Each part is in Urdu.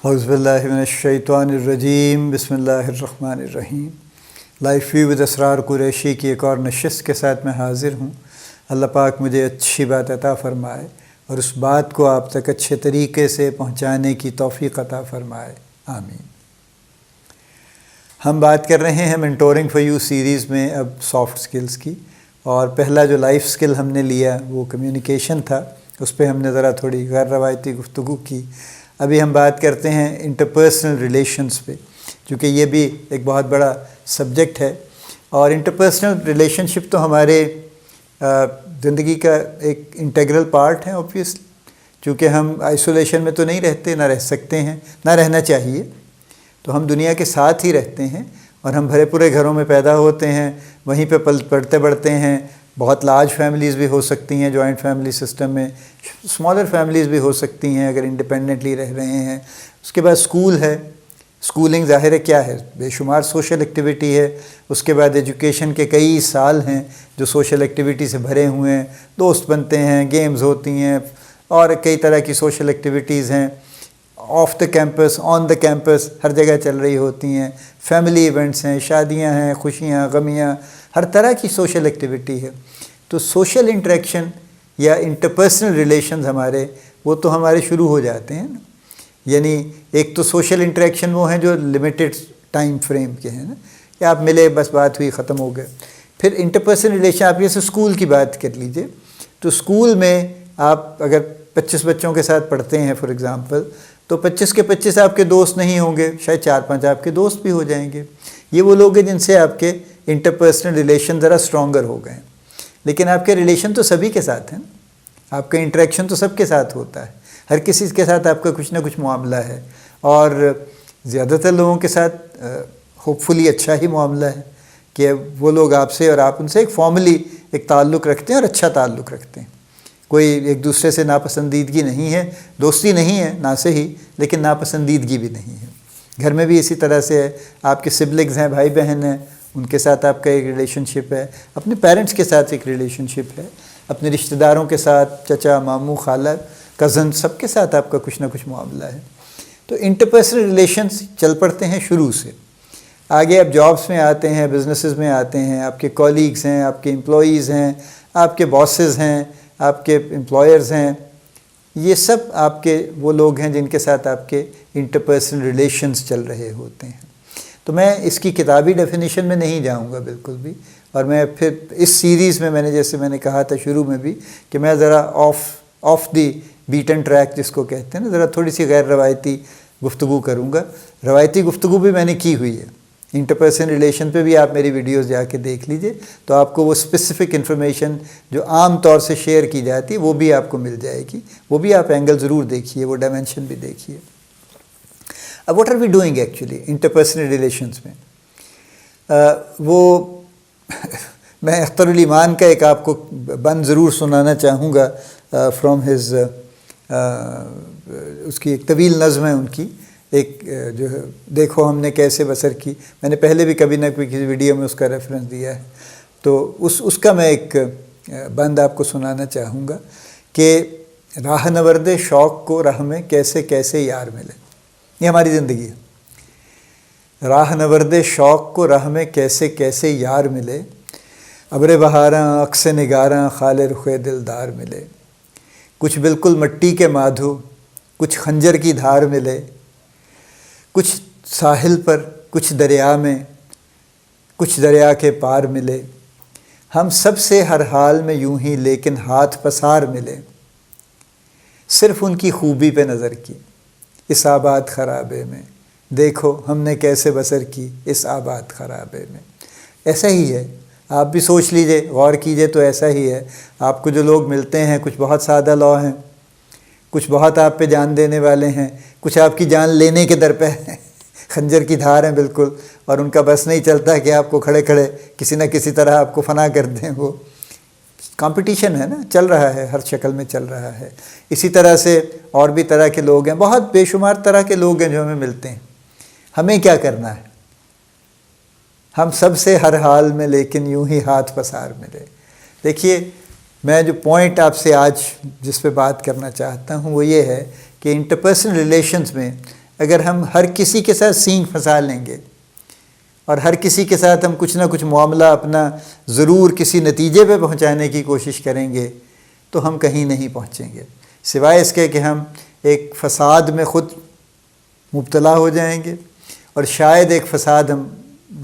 اعوذ باللہ من الشیطان الرجیم، بسم اللہ الرحمن الرحیم۔ لائف ویو ود اسرار قریشی کی ایک اور نشست کے ساتھ میں حاضر ہوں۔ اللہ پاک مجھے اچھی بات عطا فرمائے اور اس بات کو آپ تک اچھے طریقے سے پہنچانے کی توفیق عطا فرمائے، آمین۔ ہم بات کر رہے ہیں مینٹورنگ فار یو سیریز میں اب سافٹ سکلز کی، اور پہلا جو لائف سکل ہم نے لیا وہ کمیونیکیشن تھا، اس پہ ہم نے ذرا تھوڑی غیر روایتی گفتگو کی۔ ابھی ہم بات کرتے ہیں انٹرپرسنل ریلیشنز پہ، چونکہ یہ بھی ایک بہت بڑا سبجیکٹ ہے، اور انٹرپرسنل ریلیشن شپ تو ہمارے زندگی کا ایک انٹیگرل پارٹ ہے اوبویسلی، چونکہ ہم آئسولیشن میں تو نہیں رہتے، نہ رہ سکتے ہیں، نہ رہنا چاہیے، تو ہم دنیا کے ساتھ ہی رہتے ہیں، اور ہم بھرے پورے گھروں میں پیدا ہوتے ہیں، وہیں پہ پڑھتے بڑھتے ہیں۔ بہت لارج فیملیز بھی ہو سکتی ہیں جوائنٹ فیملی سسٹم میں، اسمالر فیملیز بھی ہو سکتی ہیں اگر انڈیپینڈنٹلی رہ رہے ہیں۔ اس کے بعد اسکول ہے، اسکولنگ ظاہر ہے کیا ہے، بے شمار سوشل ایکٹیویٹی ہے۔ اس کے بعد ایجوکیشن کے کئی سال ہیں جو سوشل ایکٹیویٹی سے بھرے ہوئے ہیں، دوست بنتے ہیں، گیمز ہوتی ہیں، اور کئی طرح کی سوشل ایکٹیویٹیز ہیں، off the campus, on the campus, ہر جگہ چل رہی ہوتی ہیں۔ فیملی ایونٹس ہیں، شادیاں ہیں، خوشیاں، غمیاں، ہر طرح کی سوشل ایکٹیویٹی ہے۔ تو سوشل انٹریکشن یا انٹرپرسنل ریلیشنز ہمارے، وہ تو ہمارے شروع ہو جاتے ہیں نا۔ یعنی ایک تو سوشل انٹریکشن وہ ہیں جو لمیٹڈ ٹائم فریم کے ہیں نا، کہ آپ ملے، بس بات ہوئی، ختم ہو گئے۔ پھر انٹرپرسنل ریلیشن، آپ جیسے اسکول کی بات کر لیجئے، تو اسکول میں آپ اگر 25 بچوں کے ساتھ پڑھتے ہیں فار ایگزامپل، تو 25 کے 25 آپ کے دوست نہیں ہوں گے، شاید 4-5 آپ کے دوست بھی ہو جائیں گے۔ یہ وہ لوگ ہیں جن سے آپ کے انٹرپرسنل ریلیشن ذرا اسٹرانگر ہو گئے ہیں، لیکن آپ کے ریلیشن تو سبھی کے ساتھ ہیں، آپ کا انٹریکشن تو سب کے ساتھ ہوتا ہے، ہر کسی کے ساتھ آپ کا کچھ نہ کچھ معاملہ ہے، اور زیادہ تر لوگوں کے ساتھ ہوپ فلی اچھا ہی معاملہ ہے، کہ وہ لوگ آپ سے اور آپ ان سے ایک فارملی ایک تعلق رکھتے ہیں، اور اچھا تعلق رکھتے ہیں۔ کوئی ایک دوسرے سے ناپسندیدگی نہیں ہے، دوستی نہیں ہے نہ سے ہی، لیکن ناپسندیدگی بھی نہیں ہے۔ گھر میں بھی اسی طرح سے ہے، آپ کے سبلنگز ہیں، بھائی بہن ہیں، ان کے ساتھ آپ کا ایک ریلیشن شپ ہے، اپنے پیرنٹس کے ساتھ ایک ریلیشن شپ ہے، اپنے رشتہ داروں کے ساتھ، چچا، ماموں، خالہ، کزن، سب کے ساتھ آپ کا کچھ نہ کچھ معاملہ ہے۔ تو انٹرپرسنل ریلیشنز چل پڑتے ہیں شروع سے، آگے آپ جابس میں آتے ہیں، بزنسز میں آتے ہیں، آپ کے کولیگز ہیں، آپ کے امپلائیز ہیں، آپ کے باسز ہیں، آپ کے امپلائرز ہیں، یہ سب آپ کے وہ لوگ ہیں جن کے ساتھ آپ کے انٹرپرسنل ریلیشنز چل رہے ہوتے ہیں۔ تو میں اس کی کتابی ڈیفینیشن میں نہیں جاؤں گا بالکل بھی، اور میں پھر اس سیریز میں جیسے میں نے کہا تھا شروع میں بھی، کہ میں ذرا آف دی بیٹن ٹریک جس کو کہتے ہیں نا، ذرا تھوڑی سی غیر روایتی گفتگو کروں گا۔ روایتی گفتگو بھی میں نے کی ہوئی ہے، انٹرپرسنل ریلیشن پہ بھی آپ میری ویڈیوز جا کے دیکھ لیجئے، تو آپ کو وہ اسپیسیفک انفارمیشن جو عام طور سے شیئر کی جاتی ہے وہ بھی آپ کو مل جائے گی، وہ بھی آپ اینگل ضرور دیکھیے، وہ ڈائمینشن بھی دیکھیے۔ اب what are we doing actually interpersonal relations میں؟ وہ میں اختر الایمان کا ایک آپ کو بند ضرور سنانا چاہوں گا فرام ہز، اس کی ایک طویل نظم ہے ان کی، ایک جو ہے دیکھو ہم نے کیسے بسر کی، میں نے پہلے بھی کبھی نہ کوئی کسی ویڈیو میں اس کا ریفرنس دیا ہے، تو اس کا میں ایک بند آپ کو سنانا چاہوں گا کہ راہ نورد شوق کو راہ میں کیسے کیسے یار ملے۔ یہ ہماری زندگی ہے، راہ نورد شوق کو راہ میں کیسے کیسے یار ملے، ابر بہاراں عکس نگاراں خال رخ دلدار ملے، کچھ بالکل مٹی کے مادھو، کچھ خنجر کی دھار ملے، کچھ ساحل پر، کچھ دریا میں، کچھ دریا کے پار ملے، ہم سب سے ہر حال میں یوں ہی لیکن ہاتھ پسار ملے، صرف ان کی خوبی پہ نظر کی اس آباد خرابے میں، دیکھو ہم نے کیسے بسر کی اس آباد خرابے میں۔ ایسا ہی ہے، آپ بھی سوچ لیجئے، غور کیجئے، تو ایسا ہی ہے۔ آپ کو جو لوگ ملتے ہیں، کچھ بہت سادہ لو ہیں، کچھ بہت آپ پہ جان دینے والے ہیں، کچھ آپ کی جان لینے کے در پہ ہیں، خنجر کی دھار ہیں بالکل، اور ان کا بس نہیں چلتا کہ آپ کو کھڑے کھڑے کسی نہ کسی طرح آپ کو فنا کر دیں۔ وہ کمپٹیشن ہے نا، چل رہا ہے، ہر شکل میں چل رہا ہے۔ اسی طرح سے اور بھی طرح کے لوگ ہیں، بہت بے شمار طرح کے لوگ ہیں جو ہمیں ملتے ہیں۔ ہمیں کیا کرنا ہے؟ ہم سب سے ہر حال میں لیکن یوں ہی ہاتھ پسار ملے۔ دیکھیے، میں جو پوائنٹ آپ سے آج جس پہ بات کرنا چاہتا ہوں وہ یہ ہے کہ انٹرپرسنل ریلیشنز میں اگر ہم ہر کسی کے ساتھ سینگ پھنسا لیں گے اور ہر کسی کے ساتھ ہم کچھ نہ کچھ معاملہ اپنا ضرور کسی نتیجے پہ پہنچانے کی کوشش کریں گے تو ہم کہیں نہیں پہنچیں گے، سوائے اس کے کہ ہم ایک فساد میں خود مبتلا ہو جائیں گے، اور شاید ایک فساد ہم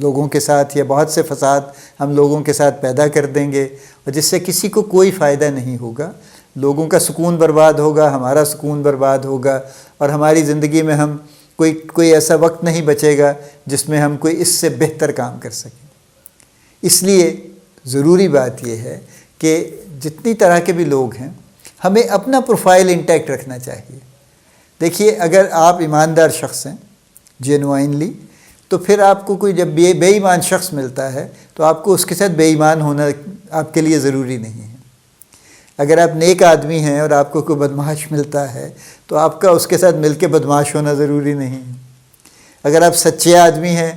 لوگوں کے ساتھ یا بہت سے فساد ہم لوگوں کے ساتھ پیدا کر دیں گے، اور جس سے کسی کو کوئی فائدہ نہیں ہوگا، لوگوں کا سکون برباد ہوگا، ہمارا سکون برباد ہوگا، اور ہماری زندگی میں ہم کوئی ایسا وقت نہیں بچے گا جس میں ہم کوئی اس سے بہتر کام کر سکیں۔ اس لیے ضروری بات یہ ہے کہ جتنی طرح کے بھی لوگ ہیں ہمیں اپنا پروفائل انٹیکٹ رکھنا چاہیے۔ دیکھیے، اگر آپ ایماندار شخص ہیں جینوائنلی، تو پھر آپ کو کوئی جب بے ایمان شخص ملتا ہے تو آپ کو اس کے ساتھ بے ایمان ہونا آپ کے لیے ضروری نہیں ہے۔ اگر آپ نیک آدمی ہیں اور آپ کو کوئی بدمعاش ملتا ہے تو آپ کا اس کے ساتھ مل کے بدمعاش ہونا ضروری نہیں ہے۔ اگر آپ سچے آدمی ہیں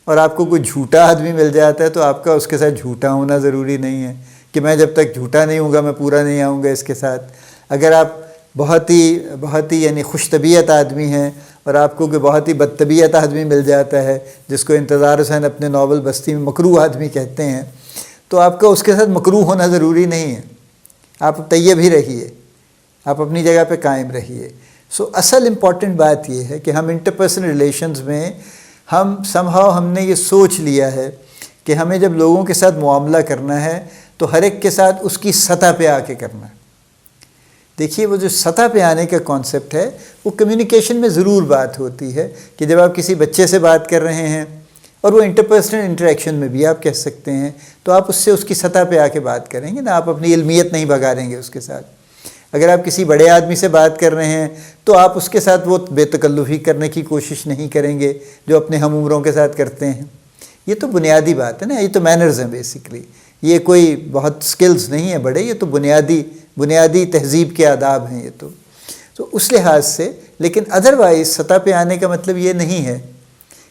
اور آپ کو کوئی جھوٹا آدمی مل جاتا ہے تو آپ کا اس کے ساتھ جھوٹا ہونا ضروری نہیں ہے کہ میں جب تک جھوٹا نہیں ہوں گا میں پورا نہیں آؤں گا اس کے ساتھ۔ اگر آپ بہت ہی یعنی خوش طبیعت آدمی ہیں اور آپ کو کوئی بہت ہی بد طبیعت آدمی مل جاتا ہے جس کو انتظار حسین اپنے ناول بستی میں مکروہ آدمی کہتے ہیں، تو آپ کا اس کے ساتھ مکروہ ہونا ضروری نہیں ہے۔ آپ طیب ہی رہیے، آپ اپنی جگہ پہ قائم رہیے۔ اصل امپورٹنٹ بات یہ ہے کہ ہم انٹرپرسنل ریلیشنز میں ہم نے یہ سوچ لیا ہے کہ ہمیں جب لوگوں کے ساتھ معاملہ کرنا ہے تو ہر ایک کے ساتھ اس کی سطح پہ آ کے کرنا ہے۔ دیکھیے، وہ جو سطح پہ آنے کا کانسیپٹ ہے وہ کمیونیکیشن میں ضرور بات ہوتی ہے کہ جب آپ کسی بچے سے بات کر رہے ہیں، اور وہ انٹرپرسنل انٹریکشن میں بھی آپ کہہ سکتے ہیں، تو آپ اس سے اس کی سطح پہ آ کے بات کریں گے نا، آپ اپنی علمیت نہیں بگاڑیں گے اس کے ساتھ۔ اگر آپ کسی بڑے آدمی سے بات کر رہے ہیں تو آپ اس کے ساتھ وہ بے تکلفی کرنے کی کوشش نہیں کریں گے جو اپنے ہم عمروں کے ساتھ کرتے ہیں۔ یہ تو بنیادی بات ہے نا، یہ تو مینرز ہیں بیسیکلی، یہ کوئی بہت سکلز نہیں ہے بڑے، یہ تو بنیادی تہذیب کے آداب ہیں یہ تو اس لحاظ سے۔ لیکن ادروائز سطح پہ آنے کا مطلب یہ نہیں ہے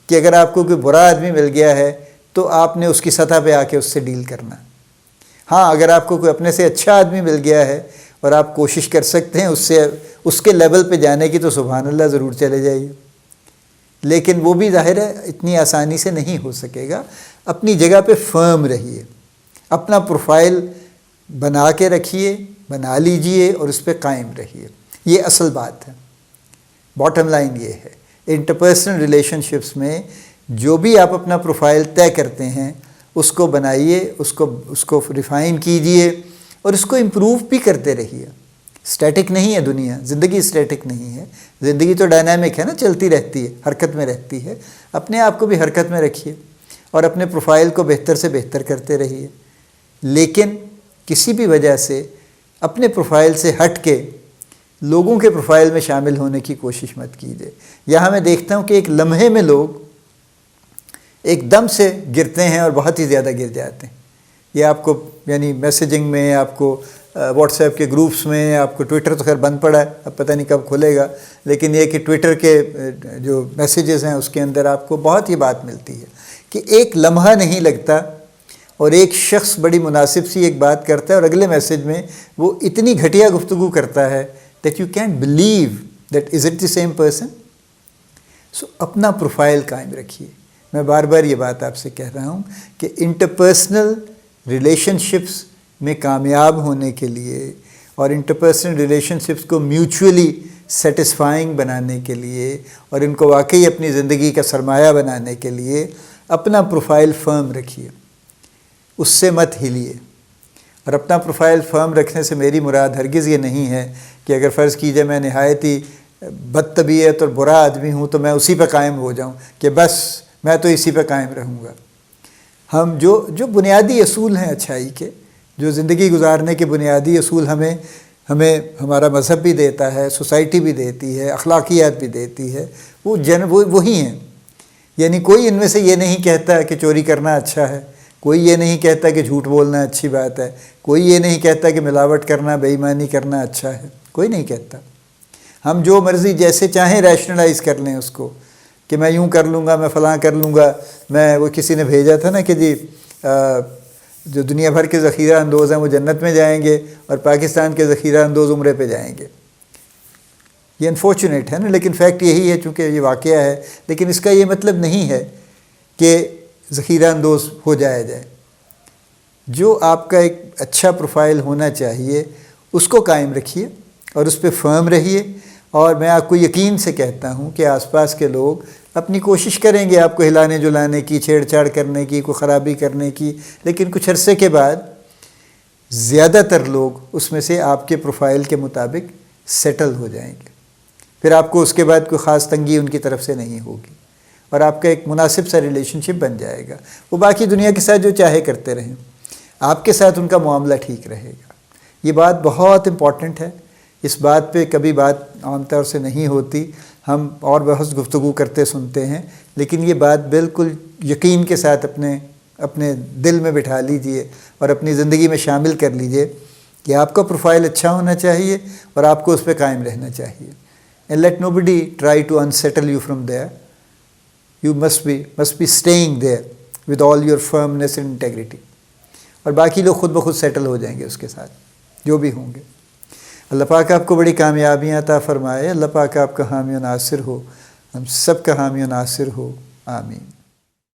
کہ اگر آپ کو کوئی برا آدمی مل گیا ہے تو آپ نے اس کی سطح پہ آ کے اس سے ڈیل کرنا۔ ہاں، اگر آپ کو کوئی اپنے سے اچھا آدمی مل گیا ہے اور آپ کوشش کر سکتے ہیں اس کے لیول پہ جانے کی، تو سبحان اللہ ضرور چلے جائیے، لیکن وہ بھی ظاہر ہے اتنی آسانی سے نہیں ہو سکے گا۔ اپنی جگہ پہ فرم رہیے، اپنا پروفائل بنا کے رکھیے، بنا لیجئے اور اس پہ قائم رہیے۔ یہ اصل بات ہے، باٹم لائن یہ ہے۔ انٹرپرسنل ریلیشن شپس میں جو بھی آپ اپنا پروفائل طے کرتے ہیں اس کو بنائیے، اس کو ریفائن کیجئے اور اس کو امپروو بھی کرتے رہیے۔ اسٹیٹک نہیں ہے دنیا، زندگی اسٹیٹک نہیں ہے، زندگی تو ڈائنامک ہے نا، چلتی رہتی ہے، حرکت میں رہتی ہے۔ اپنے آپ کو بھی حرکت میں رکھیے اور اپنے پروفائل کو بہتر سے بہتر کرتے رہیے، لیکن کسی بھی وجہ سے اپنے پروفائل سے ہٹ کے لوگوں کے پروفائل میں شامل ہونے کی کوشش مت کیجیے۔ یہاں میں دیکھتا ہوں کہ ایک لمحے میں لوگ ایک دم سے گرتے ہیں اور بہت ہی زیادہ گر جاتے ہیں۔ یہ آپ کو یعنی میسیجنگ میں، آپ کو واٹس ایپ کے گروپس میں، آپ کو ٹویٹر تو خیر بند پڑا ہے، اب پتہ نہیں کب کھلے گا، لیکن یہ کہ ٹویٹر کے جو میسیجز ہیں اس کے اندر آپ کو بہت ہی بات ملتی ہے کہ ایک لمحہ نہیں لگتا اور ایک شخص بڑی مناسب سی ایک بات کرتا ہے اور اگلے میسیج میں وہ اتنی گھٹیا گفتگو کرتا ہے that you can't believe that is it the same person. اپنا پروفائل قائم رکھیے۔ میں بار بار یہ بات آپ سے کہہ رہا ہوں کہ انٹرپرسنل ریلیشن شپس میں کامیاب ہونے کے لیے اور انٹرپرسنل ریلیشن شپس کو میوچولی سیٹسفائنگ بنانے کے لیے اور ان کو واقعی اپنی زندگی کا سرمایہ بنانے کے لیے اپنا پروفائل فرم رکھیے، اس سے مت ہلیے۔ اور اپنا پروفائل فرم رکھنے سے میری مراد ہرگز یہ نہیں ہے کہ اگر فرض کیجئے میں نہایت ہی بد طبیعت اور برا آدمی ہوں تو میں اسی پہ قائم ہو جاؤں کہ بس میں تو اسی پہ قائم رہوں گا۔ ہم جو بنیادی اصول ہیں اچھائی کے، جو زندگی گزارنے کے بنیادی اصول ہمیں ہمارا مذہب بھی دیتا ہے، سوسائٹی بھی دیتی ہے، اخلاقیات بھی دیتی ہے، وہی ہیں۔ یعنی کوئی ان میں سے یہ نہیں کہتا کہ چوری کرنا اچھا ہے، کوئی یہ نہیں کہتا کہ جھوٹ بولنا اچھی بات ہے، کوئی یہ نہیں کہتا کہ ملاوٹ کرنا، بے ایمانی کرنا اچھا ہے، کوئی نہیں کہتا۔ ہم جو مرضی جیسے چاہیں ریشنلائز کر لیں اس کو کہ میں یوں کر لوں گا، میں فلاں کر لوں گا۔ وہ کسی نے بھیجا تھا نا کہ جی جو دنیا بھر کے ذخیرہ اندوز ہیں وہ جنت میں جائیں گے اور پاکستان کے ذخیرہ اندوز عمرے پہ جائیں گے۔ یہ انفارچونیٹ ہے نا، لیکن فیکٹ یہی ہے چونکہ یہ واقعہ ہے. لیکن اس کا یہ مطلب نہیں ہے کہ ذخیرہ اندوز ہو جائے. جو آپ کا ایک اچھا پروفائل ہونا چاہیے اس کو قائم رکھیے اور اس پہ فرم رہیے. اور میں آپ کو یقین سے کہتا ہوں کہ آس پاس کے لوگ اپنی کوشش کریں گے آپ کو ہلانے جلانے کی، چھیڑ چھاڑ کرنے کی، کوئی خرابی کرنے کی، لیکن کچھ عرصے کے بعد زیادہ تر لوگ اس میں سے آپ کے پروفائل کے مطابق سیٹل ہو جائیں گے. پھر آپ کو اس کے بعد کوئی خاص تنگی ان کی طرف سے نہیں ہوگی اور آپ کا ایک مناسب سا ریلیشن شپ بن جائے گا. وہ باقی دنیا کے ساتھ جو چاہے کرتے رہیں، آپ کے ساتھ ان کا معاملہ ٹھیک رہے گا. یہ بات بہت امپورٹنٹ ہے. اس بات پہ کبھی بات عام طور سے نہیں ہوتی، ہم اور بہت گفتگو کرتے سنتے ہیں، لیکن یہ بات بالکل یقین کے ساتھ اپنے دل میں بٹھا لیجئے اور اپنی زندگی میں شامل کر لیجئے کہ آپ کا پروفائل اچھا ہونا چاہیے اور آپ کو اس پہ قائم رہنا چاہیے. And let nobody try to unsettle you from there. You must be staying there with all your firmness and integrity. اور باقی لوگ خود بخود سیٹل ہو جائیں گے اس کے ساتھ جو بھی ہوں گے. اللہ پاک آپ کو بڑی کامیابیاں عطا فرمائے. اللہ پاک آپ کا حامی و ناصر ہو، ہم سب کا حامی و ناصر ہو. آمین.